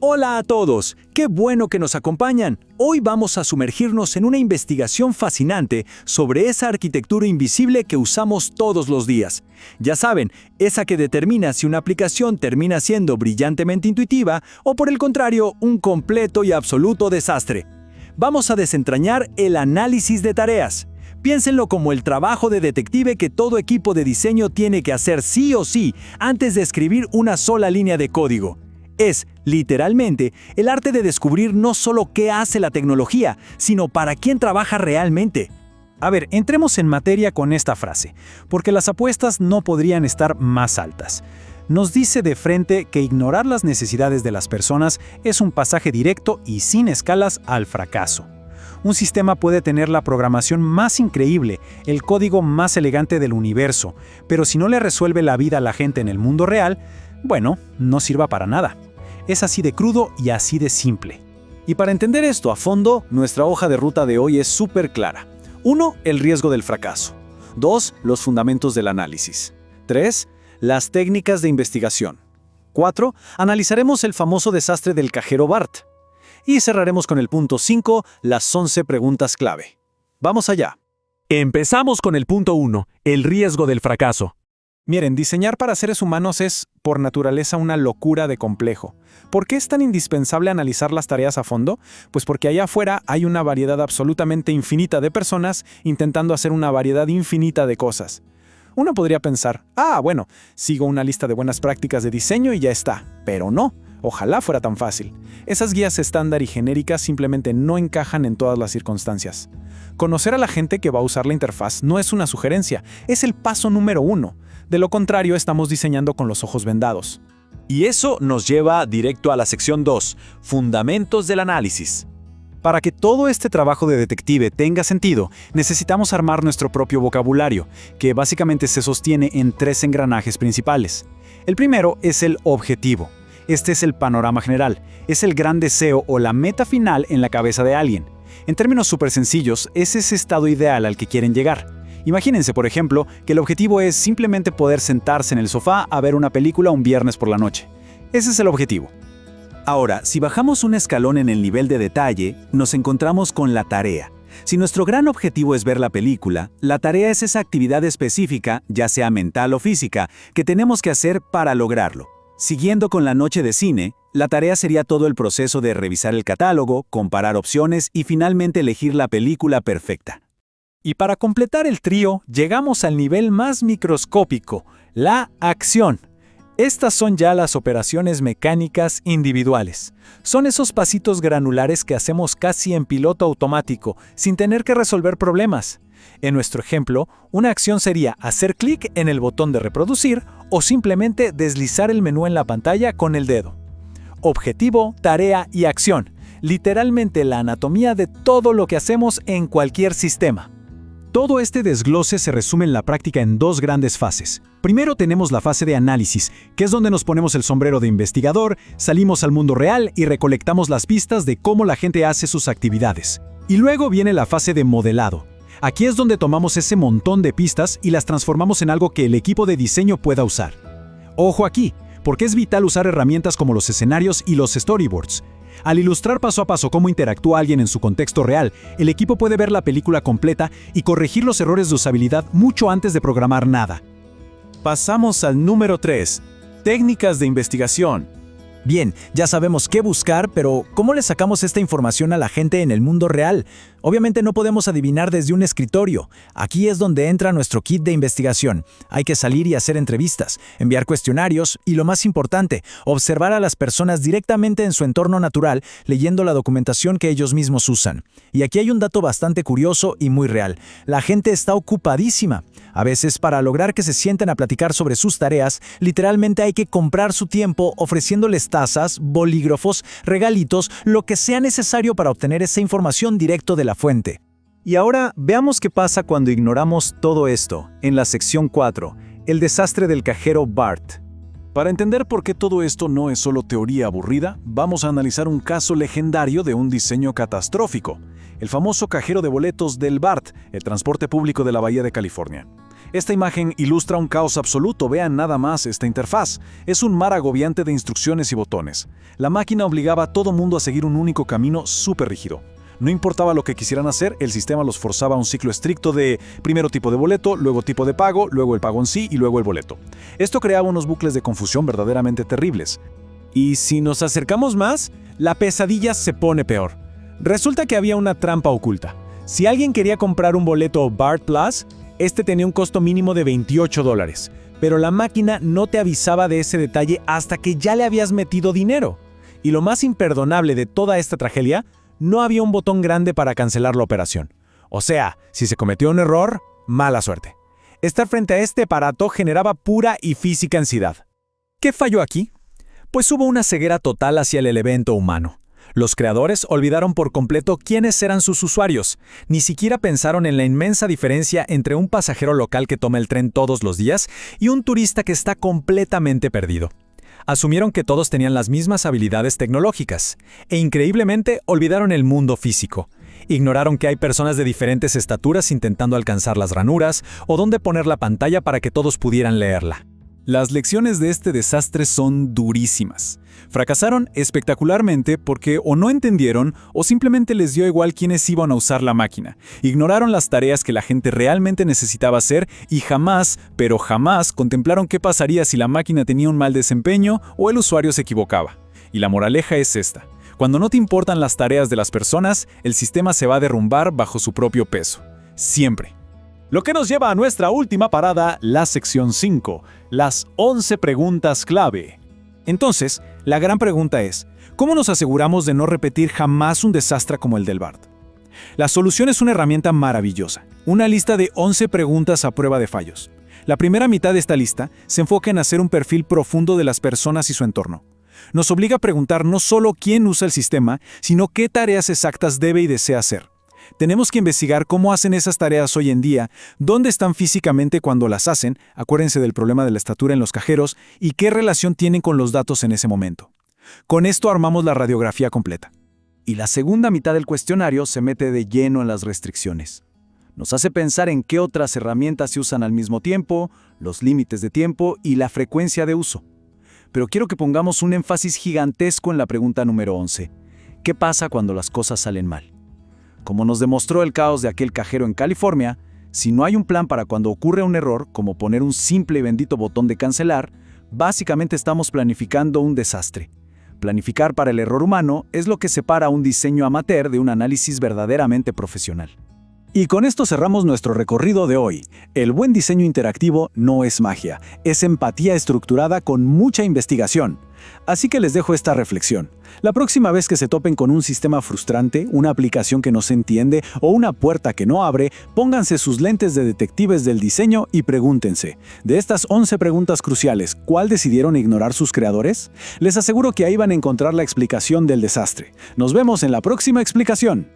Hola a todos, qué bueno que nos acompañan. Hoy vamos a sumergirnos en una investigación fascinante sobre esa arquitectura invisible que usamos todos los días. Ya saben, esa que determina si una aplicación termina siendo brillantemente intuitiva o por el contrario, un completo y absoluto desastre. Vamos a desentrañar el análisis de tareas. Piénsenlo como el trabajo de detective que todo equipo de diseño tiene que hacer sí o sí antes de escribir una sola línea de código. Es, literalmente, el arte de descubrir no solo qué hace la tecnología, sino para quién trabaja realmente. A ver, entremos en materia con esta frase, porque las apuestas no podrían estar más altas. Nos dice de frente que ignorar las necesidades de las personas es un pasaje directo y sin escalas al fracaso. Un sistema puede tener la programación más increíble, el código más elegante del universo, pero si no le resuelve la vida a la gente en el mundo real, bueno, no sirva para nada. Es así de crudo y así de simple. Y para entender esto a fondo, nuestra hoja de ruta de hoy es súper clara. 1. El riesgo del fracaso. 2. Los fundamentos del análisis. 3. Las técnicas de investigación. 4. Analizaremos el famoso desastre del cajero BART. Y cerraremos con el punto 5, las 11 preguntas clave. Vamos allá. Empezamos con el punto 1, el riesgo del fracaso. Miren, diseñar para seres humanos es, por naturaleza, una locura de complejo. ¿Por qué es tan indispensable analizar las tareas a fondo? Pues porque allá afuera hay una variedad absolutamente infinita de personas intentando hacer una variedad infinita de cosas. Uno podría pensar, bueno, sigo una lista de buenas prácticas de diseño y ya está. Pero no, ojalá fuera tan fácil. Esas guías estándar y genéricas simplemente no encajan en todas las circunstancias. Conocer a la gente que va a usar la interfaz no es una sugerencia, es el paso número 1. De lo contrario, estamos diseñando con los ojos vendados. Y eso nos lleva directo a la sección 2, fundamentos del análisis. Para que todo este trabajo de detective tenga sentido, necesitamos armar nuestro propio vocabulario, que básicamente se sostiene en 3 engranajes principales. El primero es el objetivo. Este es el panorama general, es el gran deseo o la meta final en la cabeza de alguien. En términos súper sencillos, es ese estado ideal al que quieren llegar. Imagínense, por ejemplo, que el objetivo es simplemente poder sentarse en el sofá a ver una película un viernes por la noche. Ese es el objetivo. Ahora, si bajamos un escalón en el nivel de detalle, nos encontramos con la tarea. Si nuestro gran objetivo es ver la película, la tarea es esa actividad específica, ya sea mental o física, que tenemos que hacer para lograrlo. Siguiendo con la noche de cine, la tarea sería todo el proceso de revisar el catálogo, comparar opciones y finalmente elegir la película perfecta. Y para completar el trío, llegamos al nivel más microscópico, la acción. Estas son ya las operaciones mecánicas individuales. Son esos pasitos granulares que hacemos casi en piloto automático, sin tener que resolver problemas. En nuestro ejemplo, una acción sería hacer clic en el botón de reproducir o simplemente deslizar el menú en la pantalla con el dedo. Objetivo, tarea y acción. Literalmente la anatomía de todo lo que hacemos en cualquier sistema. Todo este desglose se resume en la práctica en 2 grandes fases. Primero tenemos la fase de análisis, que es donde nos ponemos el sombrero de investigador, salimos al mundo real y recolectamos las pistas de cómo la gente hace sus actividades. Y luego viene la fase de modelado. Aquí es donde tomamos ese montón de pistas y las transformamos en algo que el equipo de diseño pueda usar. Ojo aquí, porque es vital usar herramientas como los escenarios y los storyboards. Al ilustrar paso a paso cómo interactúa alguien en su contexto real, el equipo puede ver la película completa y corregir los errores de usabilidad mucho antes de programar nada. Pasamos al número 3, técnicas de investigación. Bien, ya sabemos qué buscar, pero ¿cómo le sacamos esta información a la gente en el mundo real? Obviamente no podemos adivinar desde un escritorio. Aquí es donde entra nuestro kit de investigación. Hay que salir y hacer entrevistas, enviar cuestionarios y, lo más importante, observar a las personas directamente en su entorno natural, leyendo la documentación que ellos mismos usan. Y aquí hay un dato bastante curioso y muy real. La gente está ocupadísima. A veces, para lograr que se sienten a platicar sobre sus tareas, literalmente hay que comprar su tiempo ofreciéndoles tazas, bolígrafos, regalitos, lo que sea necesario para obtener esa información directo de la fuente. Y ahora veamos qué pasa cuando ignoramos todo esto, en la sección 4, el desastre del cajero BART. Para entender por qué todo esto no es solo teoría aburrida, vamos a analizar un caso legendario de un diseño catastrófico, el famoso cajero de boletos del BART, el transporte público de la Bahía de California. Esta imagen ilustra un caos absoluto, vean nada más esta interfaz. Es un mar agobiante de instrucciones y botones. La máquina obligaba a todo mundo a seguir un único camino súper rígido. No importaba lo que quisieran hacer, el sistema los forzaba a un ciclo estricto de primero tipo de boleto, luego tipo de pago, luego el pago en sí y luego el boleto. Esto creaba unos bucles de confusión verdaderamente terribles. Y si nos acercamos más, la pesadilla se pone peor. Resulta que había una trampa oculta. Si alguien quería comprar un boleto BART Plus, este tenía un costo mínimo de $28, pero la máquina no te avisaba de ese detalle hasta que ya le habías metido dinero. Y lo más imperdonable de toda esta tragedia, no había un botón grande para cancelar la operación. O sea, si se cometió un error, mala suerte. Estar frente a este aparato generaba pura y física ansiedad. ¿Qué falló aquí? Pues hubo una ceguera total hacia el evento humano. Los creadores olvidaron por completo quiénes eran sus usuarios. Ni siquiera pensaron en la inmensa diferencia entre un pasajero local que toma el tren todos los días y un turista que está completamente perdido. Asumieron que todos tenían las mismas habilidades tecnológicas e increíblemente olvidaron el mundo físico. Ignoraron que hay personas de diferentes estaturas intentando alcanzar las ranuras o dónde poner la pantalla para que todos pudieran leerla. Las lecciones de este desastre son durísimas. Fracasaron espectacularmente porque o no entendieron o simplemente les dio igual quiénes iban a usar la máquina. Ignoraron las tareas que la gente realmente necesitaba hacer y jamás, pero jamás, contemplaron qué pasaría si la máquina tenía un mal desempeño o el usuario se equivocaba. Y la moraleja es esta: cuando no te importan las tareas de las personas, el sistema se va a derrumbar bajo su propio peso. Siempre. Lo que nos lleva a nuestra última parada, la sección 5, las 11 preguntas clave. Entonces, la gran pregunta es, ¿cómo nos aseguramos de no repetir jamás un desastre como el del BART? La solución es una herramienta maravillosa, una lista de 11 preguntas a prueba de fallos. La primera mitad de esta lista se enfoca en hacer un perfil profundo de las personas y su entorno. Nos obliga a preguntar no solo quién usa el sistema, sino qué tareas exactas debe y desea hacer. Tenemos que investigar cómo hacen esas tareas hoy en día, dónde están físicamente cuando las hacen, acuérdense del problema de la estatura en los cajeros, y qué relación tienen con los datos en ese momento. Con esto armamos la radiografía completa. Y la segunda mitad del cuestionario se mete de lleno en las restricciones. Nos hace pensar en qué otras herramientas se usan al mismo tiempo, los límites de tiempo y la frecuencia de uso. Pero quiero que pongamos un énfasis gigantesco en la pregunta número 11. ¿Qué pasa cuando las cosas salen mal? Como nos demostró el caos de aquel cajero en California, si no hay un plan para cuando ocurre un error, como poner un simple y bendito botón de cancelar, básicamente estamos planificando un desastre. Planificar para el error humano es lo que separa un diseño amateur de un análisis verdaderamente profesional. Y con esto cerramos nuestro recorrido de hoy. El buen diseño interactivo no es magia, es empatía estructurada con mucha investigación. Así que les dejo esta reflexión. La próxima vez que se topen con un sistema frustrante, una aplicación que no se entiende o una puerta que no abre, pónganse sus lentes de detectives del diseño y pregúntense, de estas 11 preguntas cruciales, ¿cuál decidieron ignorar sus creadores? Les aseguro que ahí van a encontrar la explicación del desastre. Nos vemos en la próxima explicación.